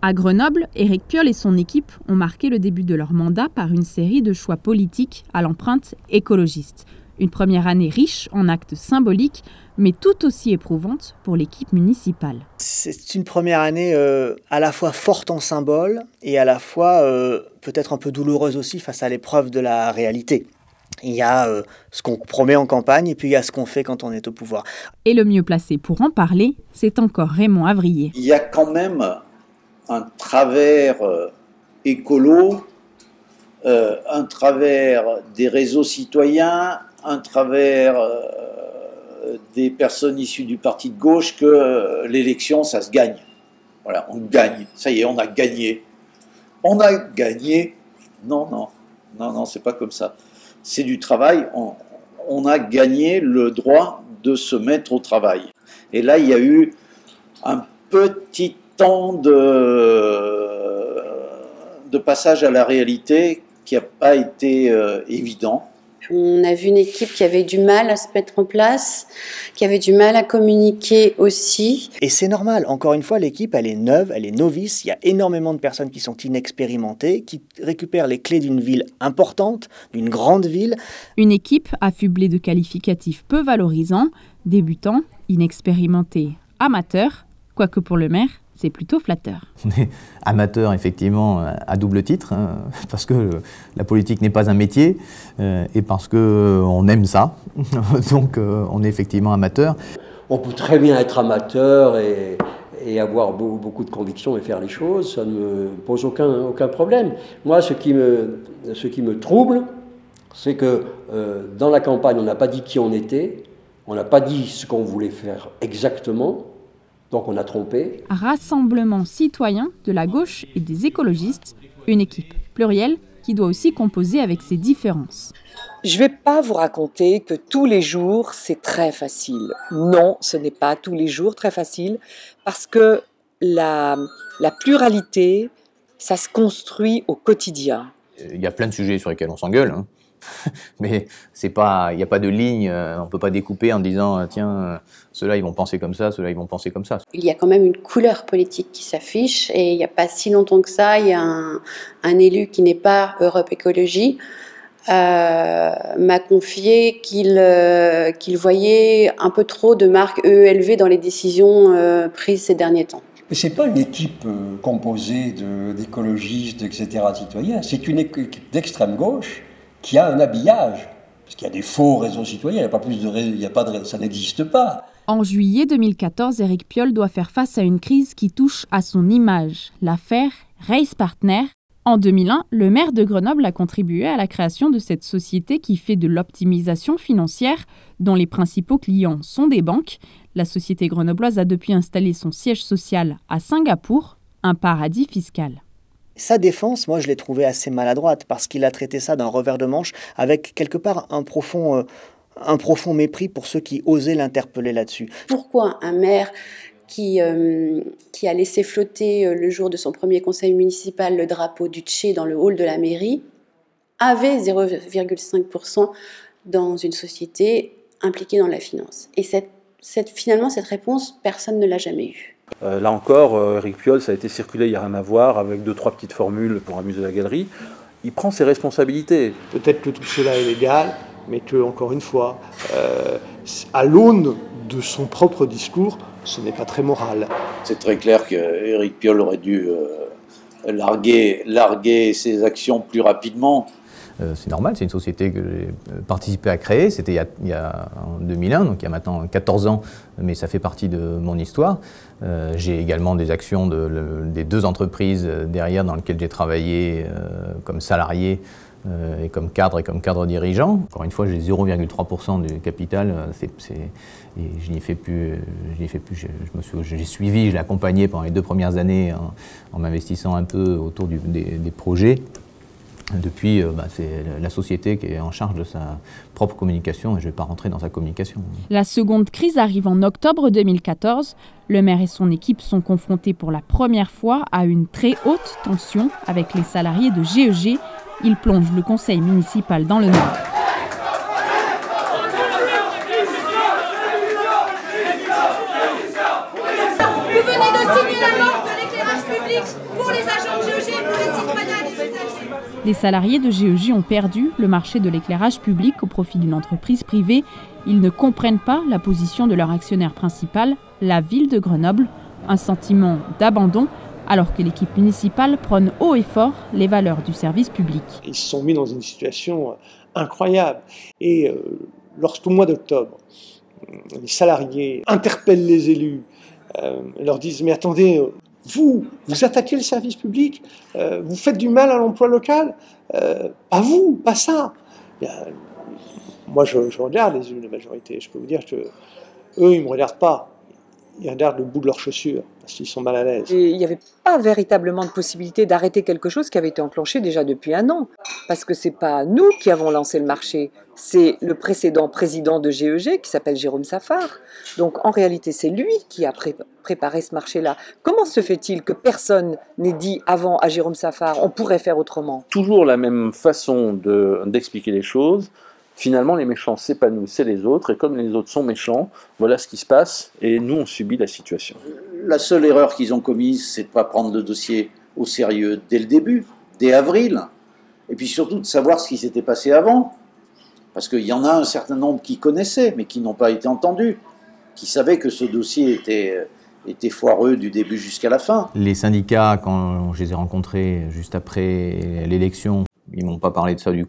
À Grenoble, Éric Piolle et son équipe ont marqué le début de leur mandat par une série de choix politiques à l'empreinte écologiste. Une première année riche en actes symboliques, mais tout aussi éprouvante pour l'équipe municipale. C'est une première année à la fois forte en symboles et à la fois peut-être un peu douloureuse aussi face à l'épreuve de la réalité. Il y a ce qu'on promet en campagne et puis il y a ce qu'on fait quand on est au pouvoir. Et le mieux placé pour en parler, c'est encore Raymond Avrier. Il y a quand même un travers écolo, un travers des réseaux citoyens, un travers des personnes issues du parti de gauche que l'élection, ça se gagne. Voilà, on gagne. Ça y est, on a gagné. On a gagné. Non, c'est pas comme ça. C'est du travail. On a gagné le droit de se mettre au travail. Et là, il y a eu un petit temps de passage à la réalité qui n'a pas été évident. On a vu une équipe qui avait du mal à se mettre en place, qui avait du mal à communiquer aussi. Et c'est normal, encore une fois, l'équipe, elle est neuve, elle est novice, il y a énormément de personnes qui sont inexpérimentées, qui récupèrent les clés d'une ville importante, d'une grande ville. Une équipe affublée de qualificatifs peu valorisants, débutant, inexpérimenté, amateur, quoique pour le maire, c'est plutôt flatteur. On est amateur, effectivement, à double titre, hein, parce que la politique n'est pas un métier et parce qu'on aime ça. Donc, on est effectivement amateur. On peut très bien être amateur et avoir beaucoup de conviction et faire les choses. Ça ne me pose aucun problème. Moi, ce qui me trouble, c'est que dans la campagne, on n'a pas dit qui on était, on n'a pas dit ce qu'on voulait faire exactement. Donc on a trompé. Rassemblement citoyen de la gauche et des écologistes, une équipe plurielle qui doit aussi composer avec ses différences. Je ne vais pas vous raconter que tous les jours c'est très facile. Non, ce n'est pas tous les jours très facile parce que la pluralité, ça se construit au quotidien. Il y a plein de sujets sur lesquels on s'engueule, hein. Mais il n'y a pas de ligne, on ne peut pas découper en disant tiens, ceux-là ils vont penser comme ça, ceux-là ils vont penser comme ça. Il y a quand même une couleur politique qui s'affiche et il n'y a pas si longtemps que ça, il y a un élu qui n'est pas Europe Écologie m'a confié qu'il voyait un peu trop de marques EELV dans les décisions prises ces derniers temps. Mais ce n'est pas une équipe composée d'écologistes, etc., citoyens, c'est une équipe d'extrême gauche qui a un habillage, parce qu'il y a des faux réseaux citoyens, ça n'existe pas. En juillet 2014, Éric Piolle doit faire face à une crise qui touche à son image, l'affaire Race Partner. En 2001, le maire de Grenoble a contribué à la création de cette société qui fait de l'optimisation financière, dont les principaux clients sont des banques. La société grenobloise a depuis installé son siège social à Singapour, un paradis fiscal. Sa défense, moi, je l'ai trouvée assez maladroite parce qu'il a traité ça d'un revers de manche avec quelque part un profond mépris pour ceux qui osaient l'interpeller là-dessus. Pourquoi un maire qui a laissé flotter le jour de son premier conseil municipal le drapeau du Tché dans le hall de la mairie avait 0,5% dans une société impliquée dans la finance? Et finalement, cette réponse, personne ne l'a jamais eue. Là encore, Éric Piolle, ça a été circulé, il n'y a rien à voir, avec 2-3 petites formules pour amuser la galerie. Il prend ses responsabilités. Peut-être que tout cela est légal, mais que, encore une fois, à l'aune de son propre discours, ce n'est pas très moral. C'est très clair qu'Éric Piolle aurait dû larguer ses actions plus rapidement. C'est normal, c'est une société que j'ai participé à créer, c'était il y a en 2001, donc il y a maintenant 14 ans, mais ça fait partie de mon histoire. J'ai également des actions des 2 entreprises derrière dans lesquelles j'ai travaillé comme salarié et comme cadre dirigeant. Encore une fois, j'ai 0,3% du capital, et je n'y fais plus. J'ai suivi, je l'ai accompagné pendant les 2 premières années en m'investissant un peu autour des projets. Depuis, c'est la société qui est en charge de sa propre communication et je ne vais pas rentrer dans sa communication. La seconde crise arrive en octobre 2014. Le maire et son équipe sont confrontés pour la première fois à une très haute tension avec les salariés de GEG. Ils plongent le conseil municipal dans le noir. Vous venez de signer la mort de l'éclairage public. Les salariés de GEJ ont perdu le marché de l'éclairage public au profit d'une entreprise privée. Ils ne comprennent pas la position de leur actionnaire principal, la ville de Grenoble. Un sentiment d'abandon, alors que l'équipe municipale prône haut et fort les valeurs du service public. Ils se sont mis dans une situation incroyable. Et lorsqu'au mois d'octobre, les salariés interpellent les élus, leur disent « Mais attendez, vous attaquez le service public, vous faites du mal à l'emploi local, pas vous, pas ça ». Moi, je regarde les élus de la majorité, je peux vous dire que eux, ils ne me regardent pas. Ils regardent le bout de leurs chaussures, parce qu'ils sont mal à l'aise. Et il n'y avait pas véritablement de possibilité d'arrêter quelque chose qui avait été enclenché déjà depuis 1 an. Parce que ce n'est pas nous qui avons lancé le marché, c'est le précédent président de GEG qui s'appelle Jérôme Saffard. Donc en réalité, c'est lui qui a préparé ce marché-là. Comment se fait-il que personne n'ait dit avant à Jérôme Saffard, on pourrait faire autrement? Toujours la même façon d'expliquer les choses. Finalement, les méchants, c'est pas nous, c'est les autres, et comme les autres sont méchants, voilà ce qui se passe, et nous, on subit la situation. La seule erreur qu'ils ont commise, c'est de ne pas prendre le dossier au sérieux dès le début, dès avril, et puis surtout de savoir ce qui s'était passé avant, parce qu'il y en a un certain nombre qui connaissaient, mais qui n'ont pas été entendus, qui savaient que ce dossier était foireux du début jusqu'à la fin. Les syndicats, quand je les ai rencontrés juste après l'élection, ils m'ont pas parlé de ça du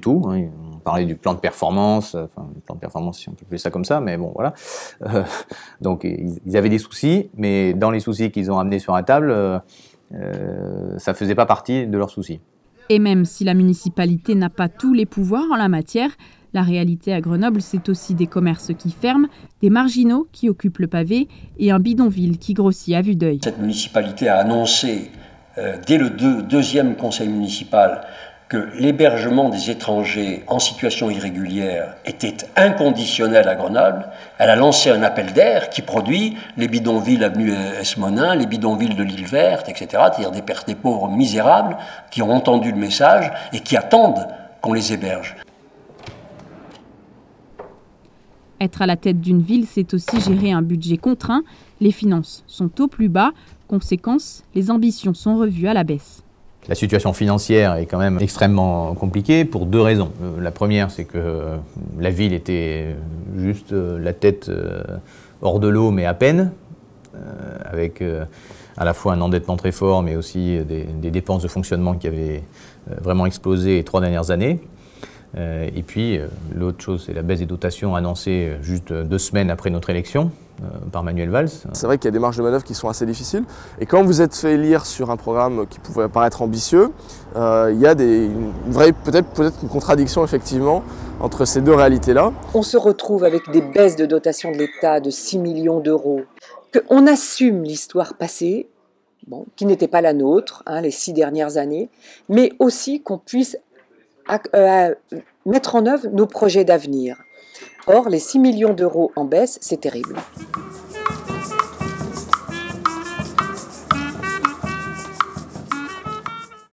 tout. Hein. Ils m'ont parlé du plan de performance, enfin le plan de performance si on peut appeler ça comme ça, mais bon voilà. Donc ils avaient des soucis, mais dans les soucis qu'ils ont amenés sur la table, ça faisait pas partie de leurs soucis. Et même si la municipalité n'a pas tous les pouvoirs en la matière, la réalité à Grenoble, c'est aussi des commerces qui ferment, des marginaux qui occupent le pavé et un bidonville qui grossit à vue d'œil. Cette municipalité a annoncé dès le deuxième conseil municipal que l'hébergement des étrangers en situation irrégulière était inconditionnel à Grenoble. Elle a lancé un appel d'air qui produit les bidonvilles avenue Esmonin, les bidonvilles de l'île Verte, etc., c'est-à-dire des pauvres misérables qui ont entendu le message et qui attendent qu'on les héberge. Être à la tête d'une ville, c'est aussi gérer un budget contraint. Les finances sont au plus bas. Conséquence, les ambitions sont revues à la baisse. La situation financière est quand même extrêmement compliquée pour 2 raisons. La première, c'est que la ville était juste la tête hors de l'eau, mais à peine, avec à la fois un endettement très fort, mais aussi des dépenses de fonctionnement qui avaient vraiment explosé les 3 dernières années. Et puis, l'autre chose, c'est la baisse des dotations annoncée juste 2 semaines après notre élection par Manuel Valls. C'est vrai qu'il y a des marges de manœuvre qui sont assez difficiles. Et quand vous êtes fait élire sur un programme qui pouvait paraître ambitieux, il y a peut-être une contradiction effectivement entre ces 2 réalités-là. On se retrouve avec des baisses de dotation de l'État de 6 millions d'euros. Qu'on assume l'histoire passée, qui n'était pas la nôtre, les 6 dernières années, mais aussi qu'on puisse mettre en œuvre nos projets d'avenir. Or, les 6 millions d'euros en baisse, c'est terrible.